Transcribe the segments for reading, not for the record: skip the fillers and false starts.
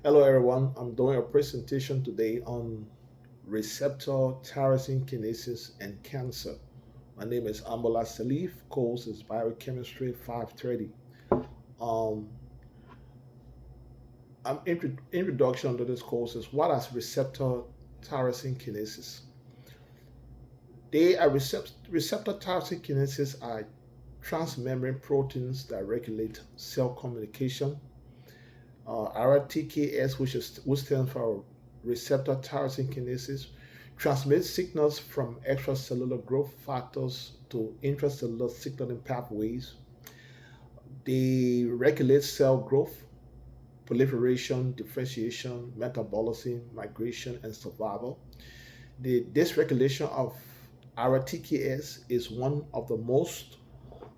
Hello everyone, I'm doing a presentation today on receptor tyrosine kinases and cancer. My name is Ambola Salif, course is Biochemistry 530. Um, Introduction to this course is what is receptor tyrosine kinases? Receptor tyrosine kinases are transmembrane proteins that regulate cell communication. RTKS, which stands for receptor tyrosine kinases, transmits signals from extracellular growth factors to intracellular signaling pathways. They regulate cell growth, proliferation, differentiation, metabolism, migration, and survival. The dysregulation of RTKS is one of the most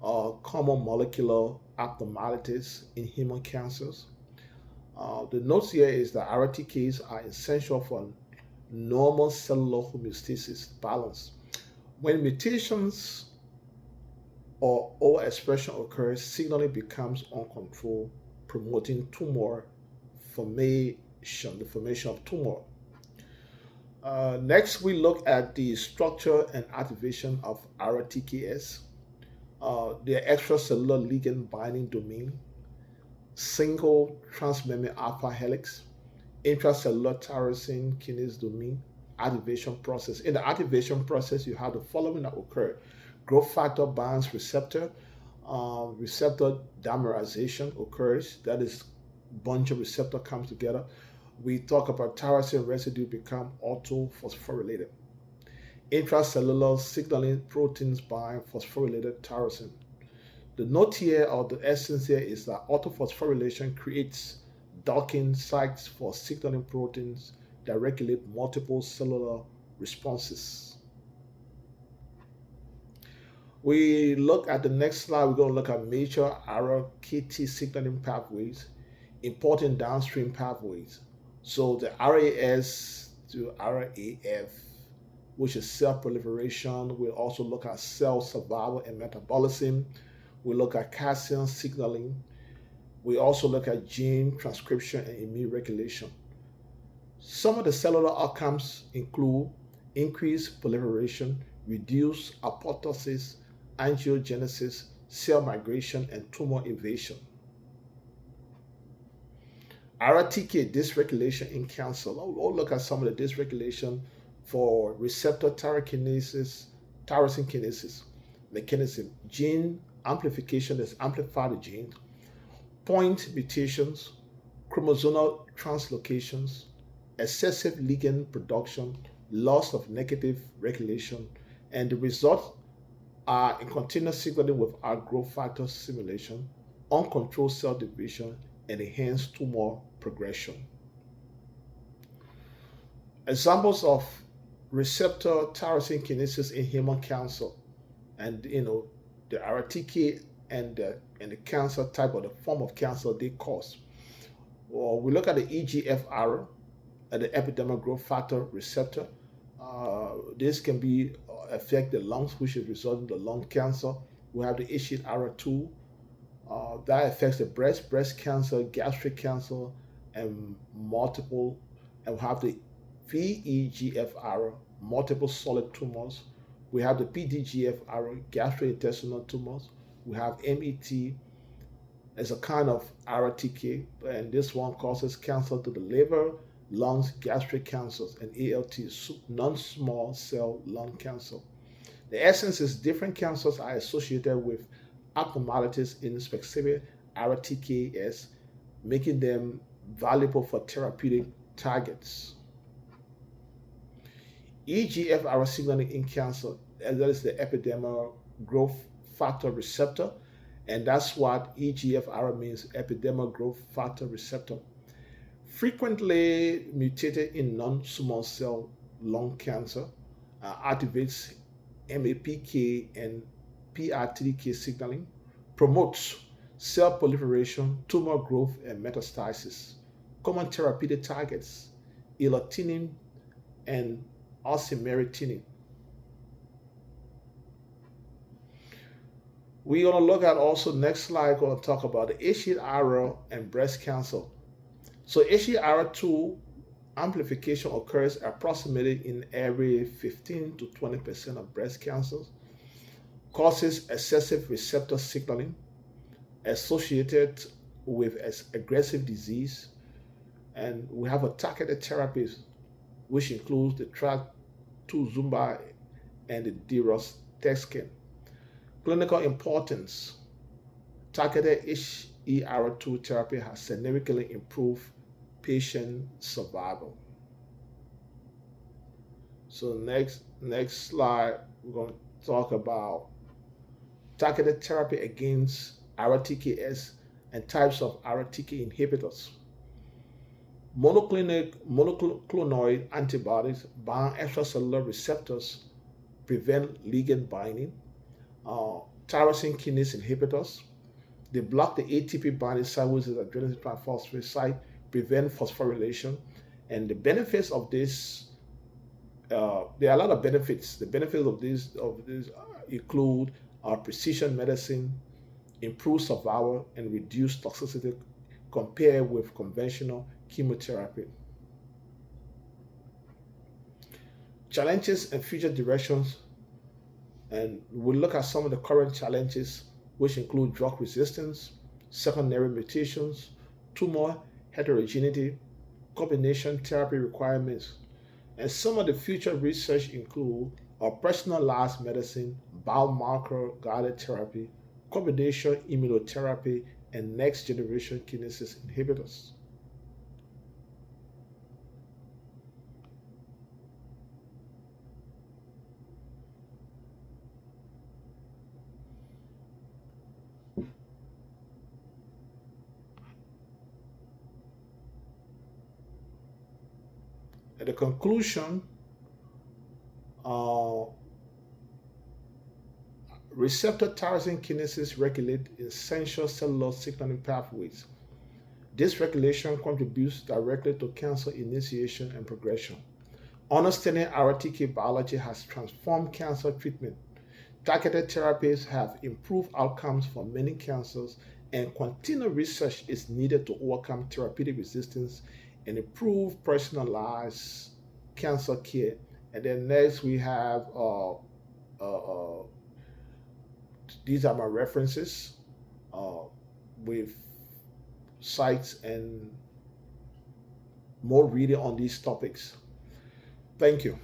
common molecular abnormalities in human cancers. The notes here is that RTKs are essential for normal cellular homeostasis balance. When mutations or overexpression occurs, signaling becomes uncontrolled, promoting tumor formation, the formation of tumor. Next, we look at the structure and activation of RTKS, the extracellular ligand binding domain, single transmembrane alpha helix, intracellular tyrosine kinase domain, activation process. In the activation process, you have the following that occur. Growth factor binds receptor, receptor dimerization occurs. That is, bunch of receptor comes together. We talk about tyrosine residue become autophosphorylated. Intracellular signaling proteins bind phosphorylated tyrosine. The note here or the essence here is that autophosphorylation creates docking sites for signaling proteins that regulate multiple cellular responses. We look at the next slide, we're going to look at major RKT signaling pathways, important downstream pathways. So the RAS to RAF, which is cell proliferation. We'll also look at cell survival and metabolism. We look at calcium signaling. We also look at gene transcription and immune regulation. Some of the cellular outcomes include increased proliferation, reduced apoptosis, angiogenesis, cell migration, and tumor evasion. RTK dysregulation in cancer. We'll look at some of the dysregulation for receptor tyrosine kinases mechanism. Gene amplification is amplify the gene, point mutations, chromosomal translocations, excessive ligand production, loss of negative regulation, and the result are in continuous signaling with our growth factor stimulation, uncontrolled cell division, and enhanced tumor progression. Examples of receptor tyrosine kinases in human cancer, and the RTK and the cancer type or the form of cancer they cause. Well, we look at the EGFR, the epidermal growth factor receptor. This can be affect the lungs, which is resulting in the lung cancer. We have the HER2 that affects the breast cancer, gastric cancer, and multiple. And we have the VEGFR, multiple solid tumors. We have the PDGFR, gastrointestinal tumors. We have MET as a kind of RTK, and this one causes cancer to the liver, lungs, gastric cancers, and ALT, non-small cell lung cancer. The essence is different cancers are associated with abnormalities in specific RTKs, making them valuable for therapeutic targets. EGFR signaling in cancer, and that is the epidermal growth factor receptor, and that's what EGFR means, epidermal growth factor receptor. Frequently mutated in non-small cell lung cancer, activates MAPK and PI3K signaling, promotes cell proliferation, tumor growth, and metastasis. Common therapeutic targets, elotinin and osimertinib. We're going to look at also next slide, going to talk about the HER and breast cancer. So HER2 amplification occurs approximately in every 15 to 20% of breast cancers, causes excessive receptor signaling associated with aggressive disease, and we have a targeted therapies which includes the trastuzumab and the deruxtecan. Clinical importance: targeted HER2 therapy has significantly improved patient survival. So next slide, we're going to talk about targeted therapy against RTKS and types of RTK inhibitors. Monoclonal antibodies bind extracellular receptors, prevent ligand binding. Tyrosine kinase inhibitors, they block the ATP binding site, which is adenosine triphosphate site, prevent phosphorylation. And the benefits of this, there are a lot of benefits. The benefits of this include precision medicine, improved survival, and reduced toxicity compared with conventional chemotherapy. Challenges and future directions, and we'll look at some of the current challenges, which include drug resistance, secondary mutations, tumor heterogeneity, combination therapy requirements, and some of the future research include personalized medicine, biomarker-guided therapy, combination immunotherapy, and next-generation kinase inhibitors. At the conclusion, receptor tyrosine kinases regulate essential cellular signaling pathways. This regulation contributes directly to cancer initiation and progression. Understanding RTK biology has transformed cancer treatment. Targeted therapies have improved outcomes for many cancers, and continued research is needed to overcome therapeutic resistance and improve personalized cancer care. And then next we have these are my references with sites and more reading on these topics. Thank you.